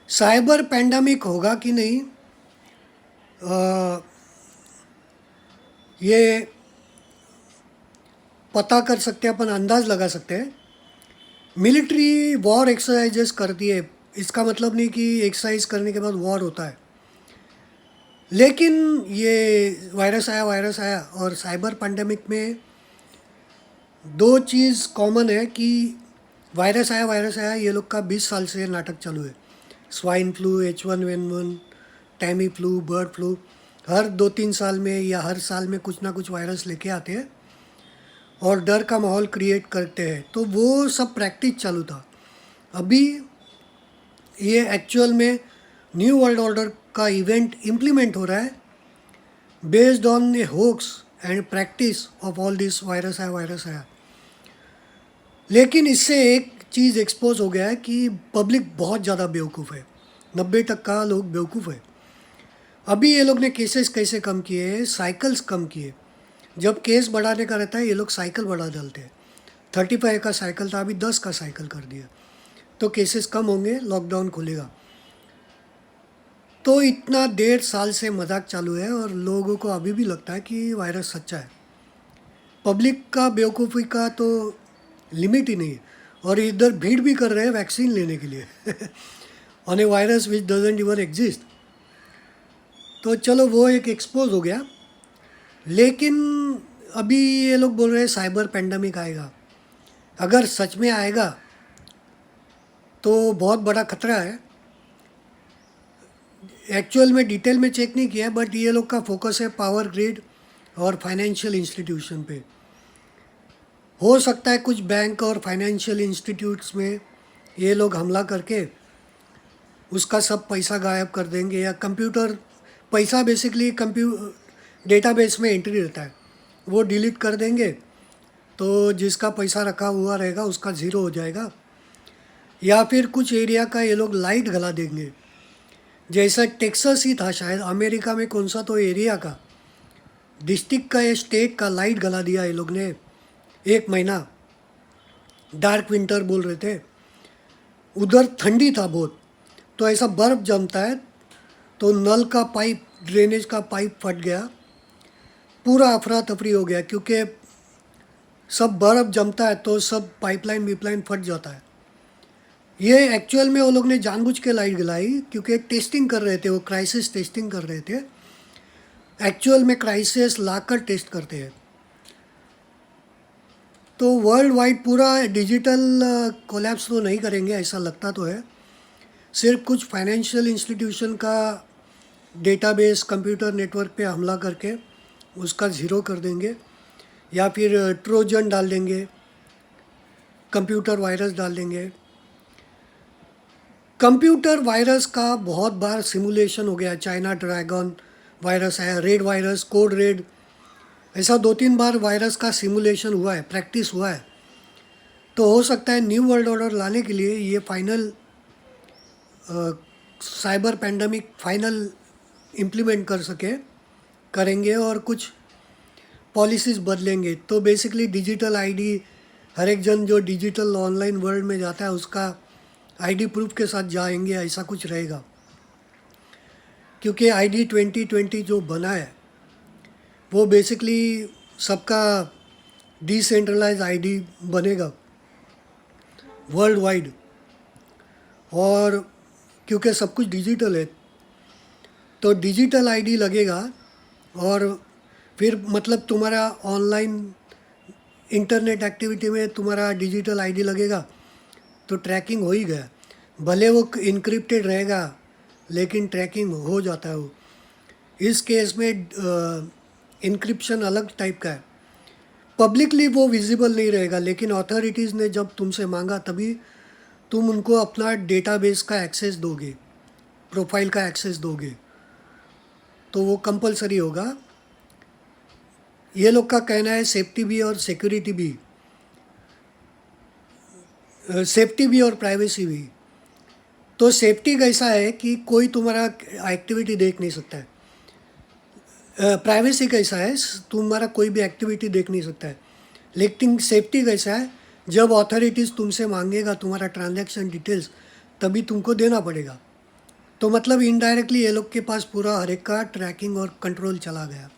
Cyber pandemic होगा कि नहीं, अ, ये पता कर सकते हैं, अपन अंदाज़ लगा सकते हैं। मिलिट्री वॉर एक्सरसाइजेस करती है, इसका मतलब नहीं कि एक्सरसाइज करने के बाद वॉर होता है। लेकिन ये वायरस आया और साइबर पैंडेमिक में दो चीज़ कॉमन है कि वायरस आया ये लोग का 20 साल से नाटक चालू है। Swine flu, H1N1, Tamiflu, bird flu, हर 2-3 साल में या हर साल में कुछ ना कुछ वायरस लेके आते हैं और डर का माहौल क्रिएट करते हैं। तो वो सब प्रैक्टिस चालू था। अभी ये एक्चुअल में न्यू वर्ल्ड ऑर्डर का इवेंट इम्प्लीमेंट हो रहा है based on A hoax and practice of all this virus आया। लेकिन इससे एक चीज़ एक्सपोज हो गया है कि पब्लिक बहुत ज़्यादा बेवकूफ़ है। 90% लोग बेवकूफ़ है। अभी ये लोग ने केसेस कैसे कम किए, साइकिल्स कम किए। जब केस बढ़ाने का रहता है ये लोग साइकिल बढ़ा डालते हैं। 35 का साइकिल था, अभी 10 का साइकिल कर दिया, तो केसेस कम होंगे, लॉकडाउन खुलेगा। तो इतना 1.5 साल से मजाक चालू है और लोगों को अभी भी लगता है कि वायरस सच्चा है। पब्लिक का बेवकूफ़ी का तो लिमिट ही नहीं है। और इधर भीड़ भी कर रहे हैं वैक्सीन लेने के लिए on A virus which doesn't even exist. तो चलो वो एक एक्सपोज हो गया। लेकिन अभी ये लोग बोल रहे हैं साइबर पैंडेमिक आएगा। अगर सच में आएगा तो बहुत बड़ा खतरा है। एक्चुअल में डिटेल में चेक नहीं किया, बट ये लोग का फोकस है पावर ग्रिड और फाइनेंशियल इंस्टीट्यूशन पे। हो सकता है कुछ बैंक और फाइनेंशियल इंस्टीट्यूट्स में ये लोग हमला करके उसका सब पैसा गायब कर देंगे, या कंप्यूटर पैसा बेसिकली डेटाबेस में एंट्री रहता है, वो डिलीट कर देंगे, तो जिसका पैसा रखा हुआ रहेगा उसका ज़ीरो हो जाएगा। या फिर कुछ एरिया का ये लोग लाइट गला देंगे, जैसा टेक्सास ही था शायद अमेरिका में, कौन सा तो एरिया का, डिस्ट्रिक्ट का या स्टेट का लाइट गला दिया ये लोग ने 1 महीना। डार्क विंटर बोल रहे थे, उधर ठंडी था बहुत, तो ऐसा बर्फ़ जमता है तो नल का पाइप, ड्रेनेज का पाइप फट गया, पूरा अफरा तफरी हो गया, क्योंकि सब बर्फ़ जमता है तो सब पाइपलाइन वीपलाइन फट जाता है। ये एक्चुअल में वो लोग ने जानबूझ के लाइट गलाई, क्योंकि टेस्टिंग कर रहे थे, वो क्राइसिस टेस्टिंग कर रहे थे। एक्चुअल में क्राइसिस लाकर टेस्ट करते हैं। तो वर्ल्ड वाइड पूरा डिजिटल कोलैप्स तो नहीं करेंगे ऐसा लगता तो है। सिर्फ कुछ फाइनेंशियल इंस्टीट्यूशन का डेटाबेस कंप्यूटर नेटवर्क पे हमला करके उसका ज़ीरो कर देंगे, या फिर ट्रोजन डाल देंगे, कंप्यूटर वायरस डाल देंगे। कंप्यूटर वायरस का बहुत बार सिमुलेशन हो गया। चाइना ड्रैगन वायरस आया, रेड वायरस, कोड रेड, ऐसा 2-3 बार वायरस का सिमुलेशन हुआ है, प्रैक्टिस हुआ है। तो हो सकता है न्यू वर्ल्ड ऑर्डर लाने के लिए ये final cyber pandemic final implement करेंगे और कुछ पॉलिसीज़ बदलेंगे। तो बेसिकली डिजिटल आईडी, हर एक जन जो डिजिटल ऑनलाइन वर्ल्ड में जाता है उसका आईडी प्रूफ के साथ जाएंगे, ऐसा कुछ रहेगा। क्योंकि आईडी 2020 जो बना है वो बेसिकली सबका डिसेंट्रलाइज आईडी बनेगा वर्ल्ड वाइड। और क्योंकि सब कुछ डिजिटल है तो डिजिटल आईडी लगेगा, और फिर मतलब तुम्हारा ऑनलाइन इंटरनेट एक्टिविटी में तुम्हारा डिजिटल आईडी लगेगा तो ट्रैकिंग हो ही गया। भले वो इनक्रिप्टेड रहेगा लेकिन ट्रैकिंग हो जाता है वो। इस केस में इनक्रिप्शन अलग टाइप का है, पब्लिकली वो विजिबल नहीं रहेगा, लेकिन अथॉरिटीज़ ने जब तुमसे मांगा तभी तुम उनको अपना डेटाबेस का एक्सेस दोगे, प्रोफाइल का एक्सेस दोगे, तो वो कंपलसरी होगा। ये लोग का कहना है सेफ्टी भी और सिक्योरिटी भी, सेफ्टी भी और प्राइवेसी भी। तो सेफ्टी कैसा है कि कोई तुम्हारा एक्टिविटी देख नहीं सकता है। प्राइवेसी कैसा है, तुम्हारा कोई भी एक्टिविटी देख नहीं सकता है। लेकिन सेफ्टी कैसा है, जब अथॉरिटीज़ तुमसे मांगेगा तुम्हारा ट्रांजैक्शन डिटेल्स तभी तुमको देना पड़ेगा। तो मतलब इनडायरेक्टली ये लोग के पास पूरा हर एक का ट्रैकिंग और कंट्रोल चला गया।